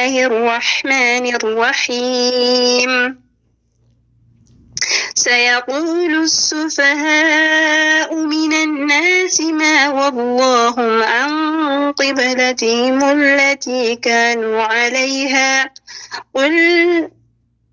الله الرحمن الرحيم سيقول السفهاء من الناس ما ولاهم عن قبلتهم التي كانوا عليها قل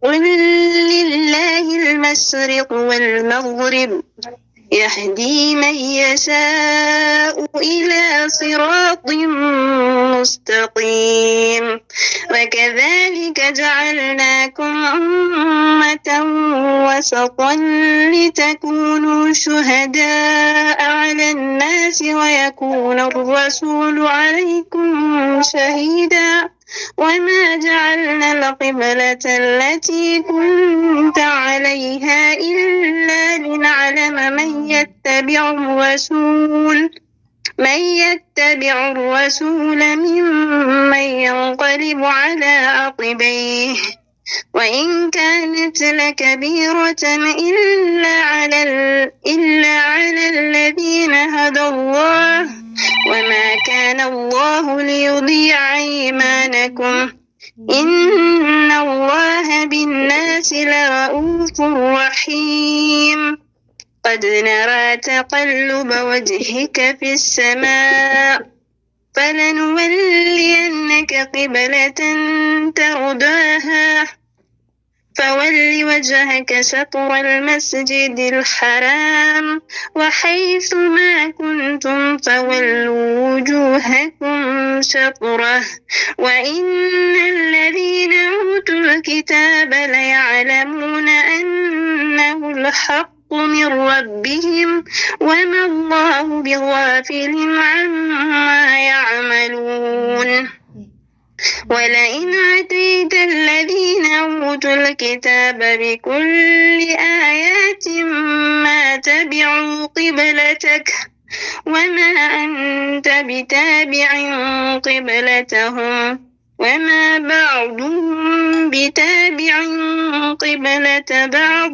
لله المشرق والمغرب يهدي من يشاء إلى صراط مستقيم وكذلك جعلناكم أمة وسطا لتكونوا شهداء على الناس ويكون الرسول عليكم شهيدا وما جعلنا القبلة التي كنت عليها إلا لنعلم من يتبع الرسول ممن ينقلب على عقبيه وإن كانت لكبيرة إلا على الذين هدى الله وما كان الله ليضيع إيمانكم إن الله بالناس لرؤوف رحيم قد نرى تقلب وجهك في السماء فلنولينك قبلة ترضاها فول وجهك شطر المسجد الحرام وحيث ما كنتم فولوا وجوهكم شطره وإن الذين أوتوا الكتاب ليعلمون أنه الحق من ربهم وما الله بغافل عما يعملون ولئن أتيت الذين أوتوا الكتاب بكل آيات ما تبعوا قبلتك وما أنت بتابع قبلتهم وما بعضهم بتابع قبلة بعض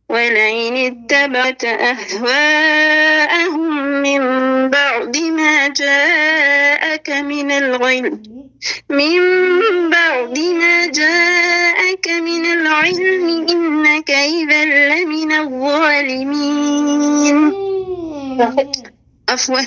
ولئن اتبعت أهواءهم من بعد ما جاءك من العلم إنك إذا لمن الظالمين عفوا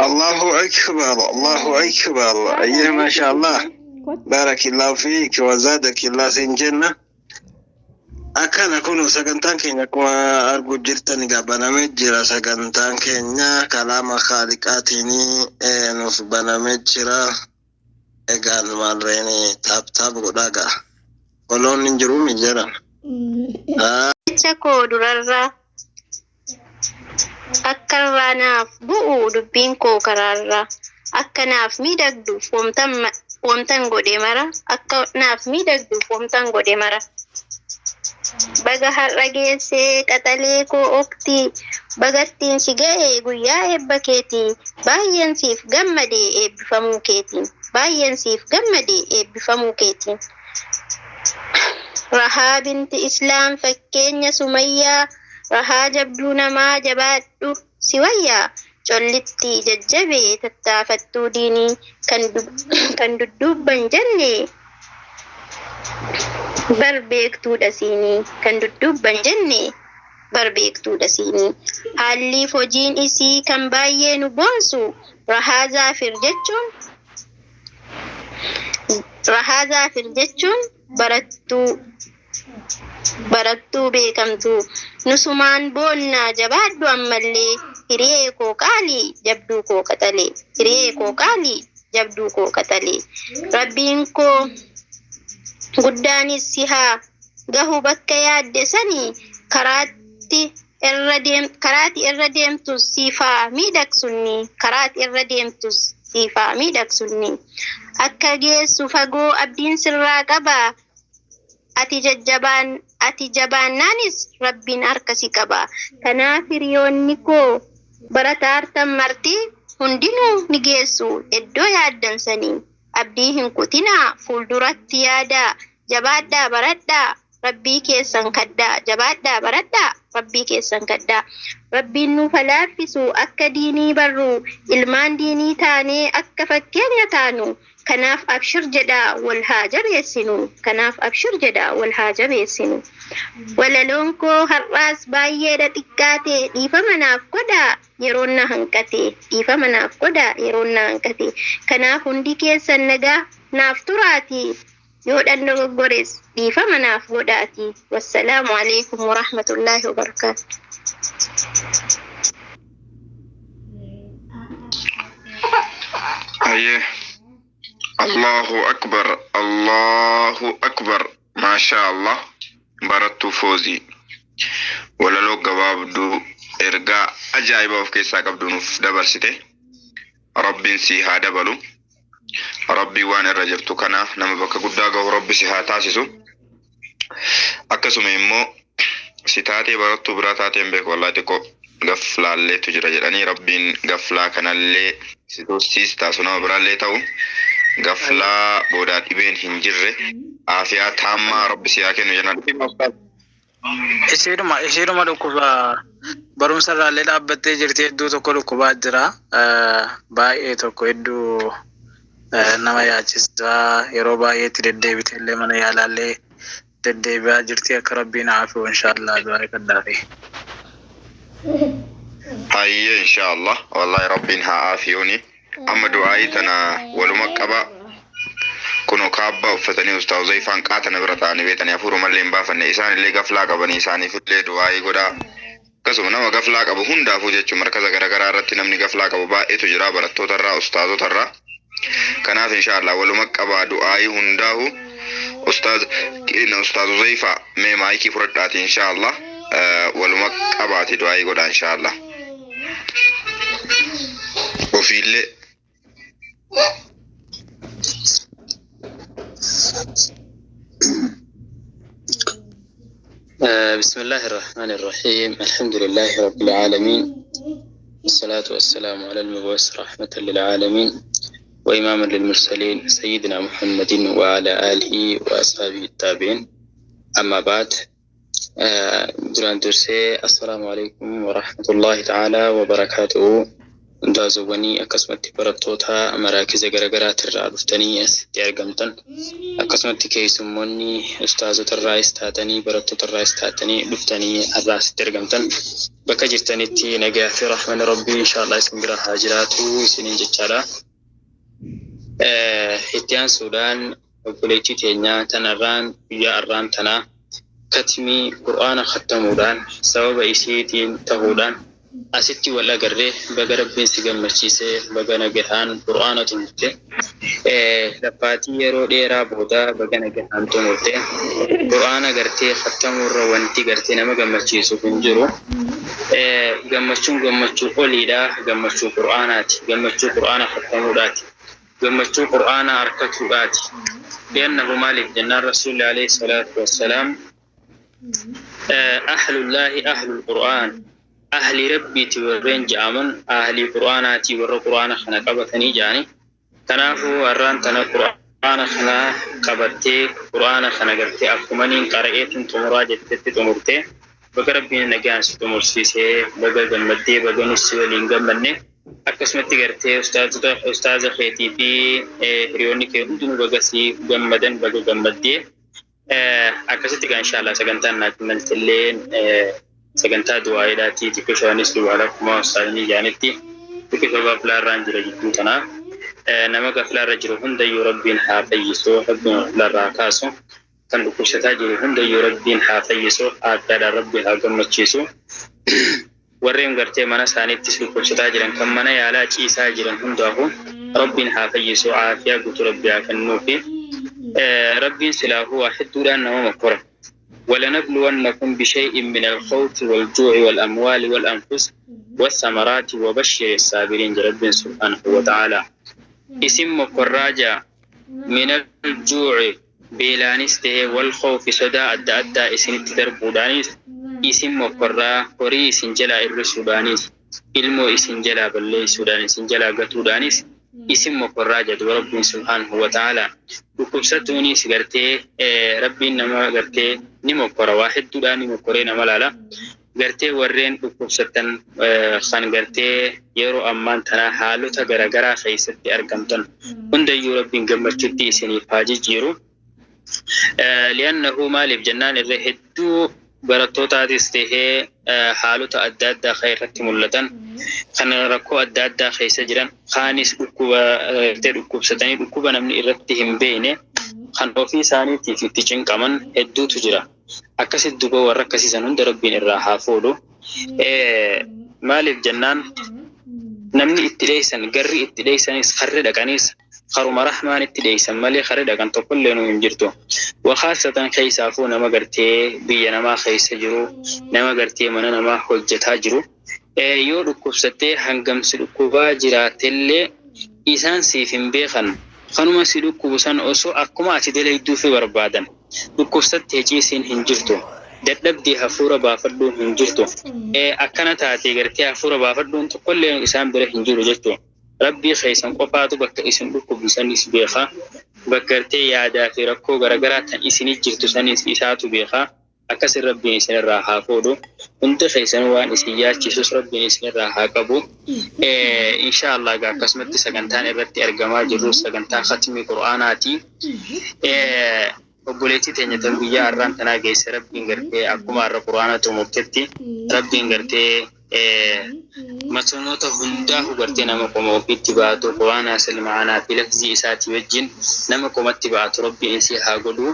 الله أكبر الله أكبر أيه ما شاء الله بارك الله فيك وزادك الله سنجنة أكان أكون سكنتان كينيا كما أرجو جرتني قبنا مجرا سكنتان كينيا كلام خالقاتني نص بنا مجرا إيجان مالريني تاب غداغا ولون نجرو مجرا Chako durarra akkarranaaf bu'u dubbiin koo kararra akkanaaf miidhagduuf wamtan godhe mara akkanaaf miidhagduuf wamtan godhe mara baga har'a geessee qaxalee koo oktii bagattiin si ga'ee guyyaa eebba keetii baay'een siif gammadee eebbifamuu keetiin Rahaa binti Islaam fakkeenya Sumayyaa rahaa jabduu namaa jabaadhu si wayyaa collitti jajjabee tattaafattuu diinii kan dudduubban jenne barbeektuudha siinii haalliif hojiin isii kan baay'ee nu boonsu rahaa zaafir jechuun barattuu beekamtuu nusumaan boonnaa jabaaddu ammallee hiriyee koo qaalii jabduu koo qaxalee rabbiin koo guddaanis si haa gahu bakka yaadde sanii karaatti irra deemtus siifaa miidhagsunni akka geessu fagoo abdiin sirraa qabaa ati jabaannaanis rabbiin harkasi qaba kanaaf hiriyoonni koo barataartan marti hundinuu ni geessu iddoo yaaddansanii abdii hin kutinaa fuulduratti yaadaa jabaadhaa baradhaa rabbii keessan kaddaa jabaadhaa baradhaa rabbii keessan kadhaa rabbiin nuuf laaffisu akka diinii barru ilmaan diinii taanee akka fakkeenya taanu kanaaf abshir jedha wal haa jabeessinu kanaaf abshir jedha wal haa jabeessinu walaloon koo har'aas baay'eedha xiqqaate dhiifama naaf godhaa yeroon na hanqate dhiifama naaf godhaa yeroon na hanqate kanaaf hundi keessan nagaa naaf turaati yoo dhanna goggores dhiifama naaf godhaati wassalaamu alaikum warahmatullaahi wabarakaatu. Allahu akbar ما شاء الله براتو فوزي ولا لو قبابدو إرجع أجايب أو كيسا قبضو نف دبرسته ربي سي هذا بلو ربي وان الرجبتو كنا نما بك قداغو ربي سي هاتاسسو أكسو ميمو ستاتي براتو براتاتي مبك والله تكو غفلا اللي تجرى جراني ربي غفلا كان اللي ستو سيستا سنا برا اللي تاو غفلا بودات إبين هنجره عافية تامة ربي سياكين وجنان Ishiruma dhukkuba barumsa irraallee dhaabbattee jirti hedduu tokko dhukkubaa jira baay'ee tokko hedduu nama yaachisaa yeroo baay'eetti deddeebitee illee mana yaalaallee deddeebi'aa jirti akka rabbiin aafiu inshaallah du'aa kadhaafi. Hayye inshaallah wallahi rabbiin haa aafiuni amma du'aayi tana waluma qaba kuno kaabba uffatanii ustaa'u Zayfaan qaatana bira ta'anii beetanii hafuuru mallee hin baafanne isaan illee gaflaa qabanii isaaniif illee du'aayii godhaa akkasuma nama gaflaa qabu hundaafuu jechuun markaza garaagaraa irratti namni gaflaa qabu baay'eetu jira barattoota irraa ustaazota irraa kanaaf inshaallah waluma qabaa du'aayii hundaahu ustaazu Zayfaa mee maayikii fudhadhaati inshaallah waluma qabaati du'aayii godhaa inshaallah ofiillee بسم الله الرحمن الرحيم الحمد لله رب العالمين والصلاة والسلام على المبعوث رحمة للعالمين وإماما للمرسلين سيدنا محمد وعلى آله وأصحابه التابعين أما بعد دران درسي السلام عليكم ورحمة الله تعالى وبركاته دازواني أقسمت براتوتا مراكز غرغرات الرادفتني أستيار قمتن أقسمت كيسموني أستاذة الرئيس تاتني براتوتا الرئيس تاتني لفتني الرئيس ترقمتن بكا جرتني تي نقع في رحمن ربي إن شاء الله اسمقرا حاجراتو سنين جتشارا إتيان سودان وقليتي تينيا تنران بيا الران تنا كتمي قرآن ختمودان سبب إسيتين تهودان asitti wal agarree baga rabbiin si gammachiisee baga nagahaan qur'aana tumurte laffaatii yeroo dheeraa booda baga nagahaan tumurte qur'aana gartee khattamurra wanti gartee nama gammachiisu hin jiru gammachuun gammachuu oliidha gammachuu qur'aanaati gammachuu qur'aana khattamuudhaati gammachuu qur'aana harkatuudhaati li'annahu maaliif jennaan rasuulli alayhi salaatu wassalaam ahlullaahi ahlul qur'aan أهل ربي تورين جامن أهل قرآناتي ور قرآن خنا قبتني جاني تنافو أران تنا قرآن خنا قبتي قرآن خنا قبتي أكمنين قرأت تمراجة تمرتي بقربين نجاس تمرسيسه بقى جمدي بقى نسولين جمني أقسمت قرتي أستاذ خيتي في ريوني كهندون بقى سي جمدن بقى جمدي أقسمت إن شاء الله سكنتنا نجمن سلين سكنتا دعائي تكشانيس دعاء كما سالني جانتي تكشوا غفلا رانجر جتنا نما غفلا رجل هند يربين حافيسو حب لا راكاسو كان كشتا جل هند يربين حافيسو أكاد ربي هاجمتشيسو وريم غرتي منا ساني تسلو كشتا جل كم منا يالا تيسا جل هنداه ربين حافيسو عافية قط ربي أكنوفي ربين سلاهو واحد دوران نوم مكره ولنبلونكم بشيء من الخوف والجوع والأموال والأنفس والثمرات وبشر الصابرين رب سبحانه وتعالى اسم مقراجة من الجوع بيلانسته والخوف صداء أدى اسم التدرب دانيس اسم مقرا قري سنجلا الرسودانيس علمو سنجلا بالله سودانيس سنجلا قطو دانيس اسم مقراجة ورب سبحانه وتعالى وكبستوني سجرتي ربي نما قرتي نمو قرا واحد دودا نمو قرينا ملالا gartee warreen dhukkubsatan kan gartee yeroo ammaan tana haalota garaagaraa keessatti argamtan hundayyuu rabbiin gammachuutti isiniif haa jijjiiru. لأنه مالف جنان الرهدو براتوتا تستهي حالوتا أدادا خيرت ملتن خان ركو أدادا خيسا جران خانس ركوب ستاني ركوبا نمني إرتهم بيني خان وفي ثاني في تيجن كمان هدو تجرا أكاسي دوبا ورقاسي سنون دربين الراحة فولو مالف جنان نمني اتليسان قري اتليسان اسخرد أكانيس خرم رحمن اتليسان مالي خرد أكان تقول لنو ينجرتو وخاصة كيسا فو نما قرتي بي نما خيسا جرو نما قرتي من نما حجتا جرو يو ركوبستي هنگم سلوكوبا جرات اللي إسان سيفين بيخن خانوما سلوكوبسان أسو أكما أتدلي دو في بربادن ركوبستي جيسين هنجرتو dadhabdii hafuura baafadhuun hin jirtu akkana taatee gartee hafuura baafadhuun tokkollee isaan bira hin jiru jechuudha. Rabbii keessan qofaatu bakka isin dhukkubsanis beeka. Bakka gartee yaadaa fi rakkoo garaagaraa tan isinii jirtu sanis isaatu beeka. Akkasin rabbiin isinirraa haa fuudhu. Hundi keessan waan isin yaachisus rabbiin isinirraa haa qabu. Inshaallah akkasumatti sagantaan irratti argamaa jirru sagantaa khatmii Qur'aanaati. obboleetti teenya tan biyya arraan tanaa geesse rabbiin gartee akkuma arra quraana tumuktetti rabbiin gartee matonoota hundaa hubartee nama qoma ofiitti baatu quraana silmaanaa fi lafzii isaati wajjin nama qomatti baatu rabbiin isii haa godhu.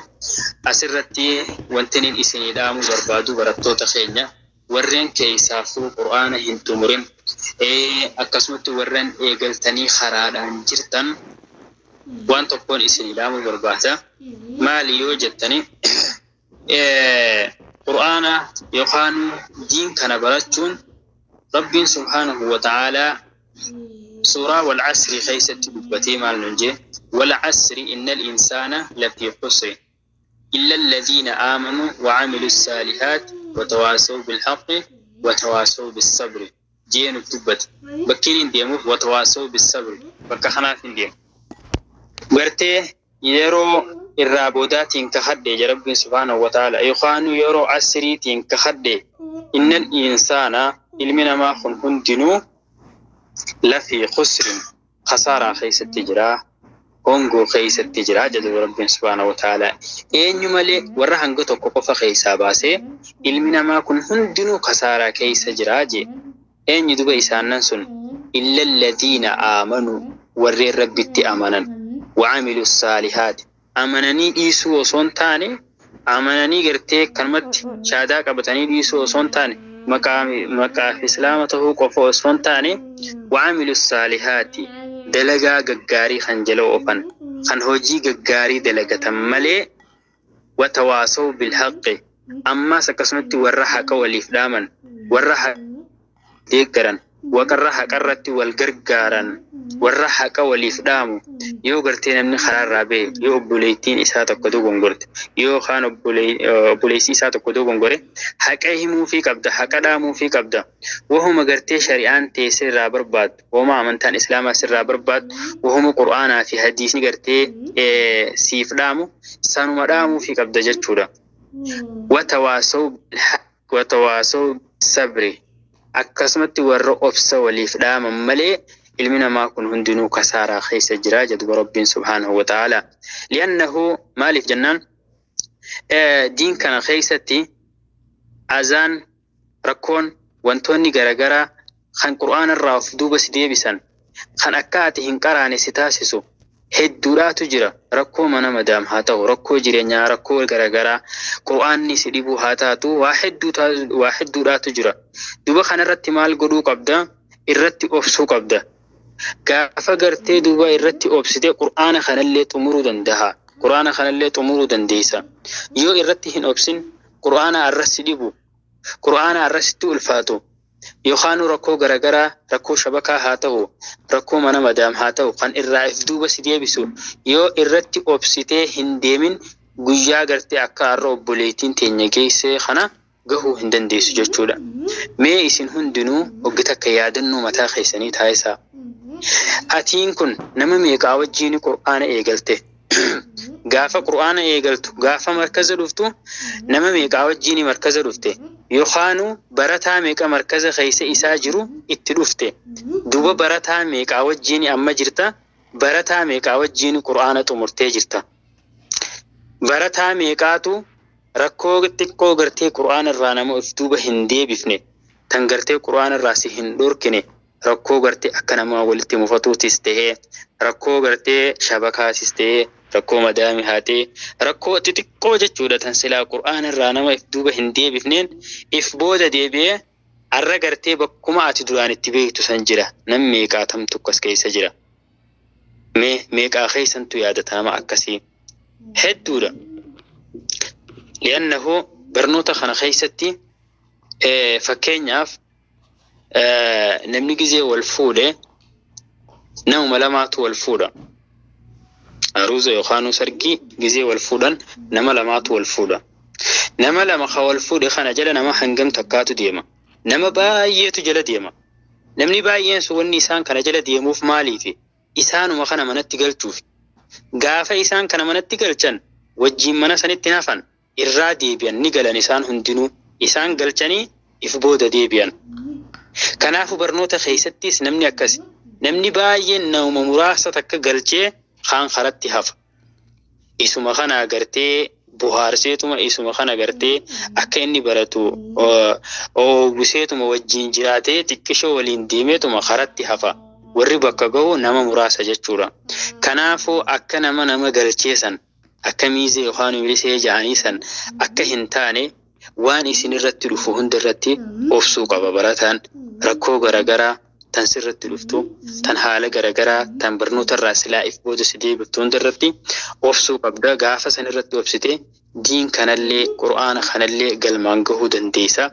Asirratti wanti nin isinii dhaamu barbaadu barattoota keenya warreen keessaafuu quraana hin tumurin akkasumatti warreen eegaltanii karaadhaan jirtan waan tokkoon isinii dhaamu barbaada. maali yoo jettani quraana yookaan diin kana barachuun rabbiin subhaanahu wa ta'aalaa suuraa wal asri keessatti dubbatee maal nunje wal asri innal insaana lafii khusri illa alladhiina aamanuu wa amilu saalihaat wa tawaasaw bil haqqi wa tawaasaw bis sabri jeenu dubbate bakkiin hin deemuuf wa tawaasaw bis sabri bakka kanaaf hin deemu gartee yeroo irraa boodaatiin ka hadde rabbiin subhaanahu wa ta'ala yookaan yeroo asriitiin ka hadde innal insaana ilmi namaa kun hundinuu lafii khusrin khasaaraa keessatti jira hongoo keessatti jira jedhu rabbiin subhaanahu wa ta'ala. Eenyu malee warra hanga tokko qofa keessaa baasee ilmi namaa kun hundinuu khasaaraa keessa jira je eenyu duba isaannan sun illa alladhiina aamanuu warreen rabbitti amanan wa amilu saalihaat amananii dhiisuu osoo hin taane amananii gartee kanumatti shaadaa qabatanii dhiisuu osoo hin taane maqaa islaama ta'uu qofa osoo hin taane wa amilu saalihaati dalagaa gaggaarii kan jala oofan kan hojii gaggaarii dalagatan malee wa tawaasaw bil haqqi ammas akkasumatti warra haqa waliif dhaaman warra deeggaran waqarra haqarratti wal gargaaran warra haqa waliif dhaamu yoo gartee namni karaarraa bee yoo obboleettiin isaa tokko dogongorte yoo kaan obboleessi isaa tokko dogongore haqa himuu fi qabda haqa dhaamuu fi qabda wahuma gartee shari'aan teessee irraa barbaadu wahuma amantaan islaamaa sirraa barbaadu wahuma qur'aanaa fi hadiisni gartee siif dhaamu sanuma dhaamuu fi qabda jechuudha. watawaasaw sabri akkasumatti warra obsa waliif dhaaman malee ilmi namaa kun hundinuu kasaaraa keessa jira jedhu rabbiin subhaanahu wa ta'ala. Li'annahu maaliif jennaan diin kana keessatti azaan rakkoon wantoonni garagaraa kan qur'aana irraa of duuba si deebisan kan akka ati hin qaraane si taasisu hedduudhaatu jira. Rakkoo mana madaam haa ta'u rakkoo jireenyaa rakkoo garagaraa qur'aanni si dhibuu haa taatu waa hedduudhaatu jira. Duba kanarratti maal godhuu qabda irratti obsuu qabda. Gaafa gartee duba irratti obsite qur'aana kanallee xumuruu danda'a. Qur'aana kanallee xumuruu dandeessa. Yoo irratti hin obsin qur'aana arrasi dhibu qur'aana arrasitti ulfaatu yookaan rakkoo garagaraa rakkoo shabakaa haa ta'u rakkoo mana madaam haa ta'u kan irraa if duuba si deebisu yoo irratti obsitee hin deemin guyyaa gartee akka har'a obboleettiin teenya geessee kana gahuu hin dandeessu jechuudha. Mee isin hundinuu oggita akka yaadannoo mataa keessanii taasisaa. Atiin kun nama meeqaa wajjiin qur'aana eegalte? Gaafa qur'aana eegaltu gaafa markaza dhuftu nama meeqaa wajjiin markaza dhufte? يخانو برتا ميقا مركز خيس إساجرو اتلوفته دوبا برتا ميقا وجيني أما جرتا برتا ميقا وجيني قرآن تمرتي جرتا برتا ميقاتو ركو تكو غرتي قرآن الرانمو افتوبة هندي بفني تنغرتي قرآن الراسي هندور كني ركو غرتي أكنما ولتي مفتو تستهي ركو غرتي شبكة تستهي ركو مدامي هاتي ركو تتكو جتشودة تنسلا قرآن الرانمو افتوبة هندي بفنين افبودة ديبية عرى غرتي بكما اتدران اتبيه تسنجرة نم ميقا تمتكس كي سجرة ميقا خيسان تيادتها ما أكسي هدودة لأنه برنوتا خنا خيستي فكين ياف نمني جزء والفودة نوم لمات والفودة أروز يخانو سرقي جزء والفودة نما لمات والفودة نما لما خوال فودة خنا جل نما حنجم تكاتو ديما نما باية جل ديما نمني باية سوى النسان كان جل ديمو في مالي في إسان وما خنا من التقل توف قافة إسان كان من التقل جن وجيم منا سنتنافن irraa deebi'an ni galan isaan hundinuu isaan galchanii if booda deebi'an kanaafu barnoota keessattis namni akkas namni baay'een nama muraasa takka galchee kaan karatti hafa isuma kana agartee buhaarseetuma isuma kana agartee akka inni baratu buseetuma wajjin jiraatee xiqqishoo waliin deemeetuma karatti hafa warri bakka ga'u nama muraasa jechuudha kanaafu akka nama galcheesan akka miizee yookaan milisee jaaniisan akka hin taane waan isin irratti dhufu hunda irratti obsuu qaba barataan rakkoo garagaraa tan sirratti dhuftu tan haala garagaraa tan barnoota irraa silaa if booda si deebiftu hunda irratti obsuu qabda gaafa san irratti obsite diin kanallee qur'aana kanallee galmaan gahuu dandeessa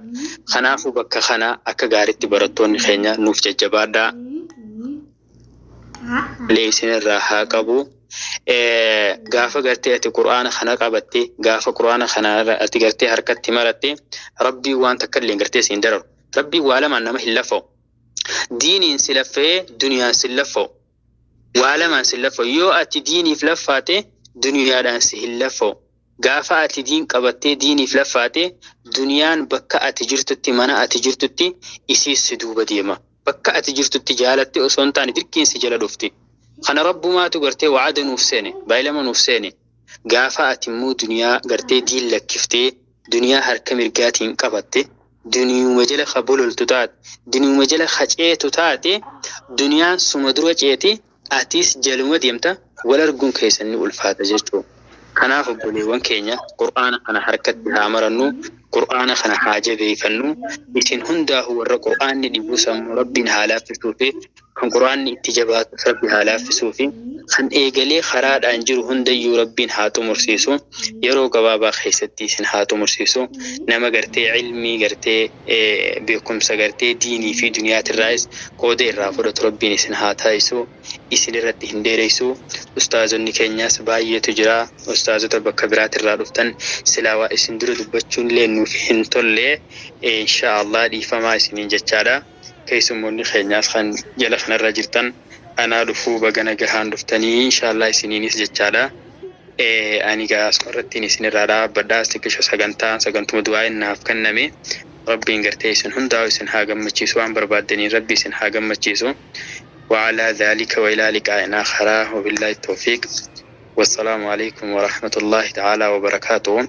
kanaafu bakka kana akka gaaritti barattoonni keenya nuuf jajjabaadhaa leesin irraa haa qabu gaafa gartee ati qur'aana kana qabatte gaafa qur'aana kana ati gartee harkatti maratte rabbii waan takka illee gartee siin dararu rabbii waa lamaan nama hin lafoo diiniin si laffee duniyaan si lafoo waa lamaan si lafoo yoo ati diiniif laffaate duniyaadhaan si hin lafoo gaafa ati diin qabattee diiniif laffaate duniyaan bakka ati jirtutti mana ati jirtutti isiis si duuba deema bakka ati jirtutti jaalatte osoo hin taane dirqiin si jala dhufti خنا رب ما تقرتي وعد نفسيني بايلما نفسيني قافة أتمو دنيا قرتي دين لك كفتي دنيا هركم رقاتين قبتي دنيا مجلة خبول التتات دنيا مجلة خجئة تتاتي دنيا سمدروة جيتي أتيس جلومة ديمتا ولا رقون كيسني والفاتة جيتو خنا فبولي وان كينيا قرآن خنا حركت بها مرنو قرآن خنا حاجة بيفنو إتن هندا هو القرآن لبوسم ربنا هالا في سوفي كان قرآن اتجابات ربها لا في سوفي خن إيجالي خراد أنجر هندي ربين هاتو مرسيسو يرو قبابا خيستي سن هاتو مرسيسو نما قرتي علمي قرتي بيكم سقرتي ديني في دنيا الرئيس قودي الرافورة ربين سن هاتايسو إسن الرد هنديريسو أستاذ النكينيا سباية تجرا أستاذ تبكبرات الرادفتن سلاوة إسن درو دبتشون لأنو في هنطل إن شاء الله دي فما إسنين جتشارا كيسموني خيناس خان جلخنا الرجلتن أنا دفو بغانا جهان دفتني إن شاء الله سنينيس جتشادا أني غاس قررتيني سنين رادا بدا سنكشو سغنتو مدوائن ناف كنمي ربي نغرتي سن هنداو سن هاقم مچيسو عن بربادني ربي سن هاقم مچيسو وعلى ذلك وإلى لقائنا آخر وبالله التوفيق والسلام عليكم ورحمة الله تعالى وبركاته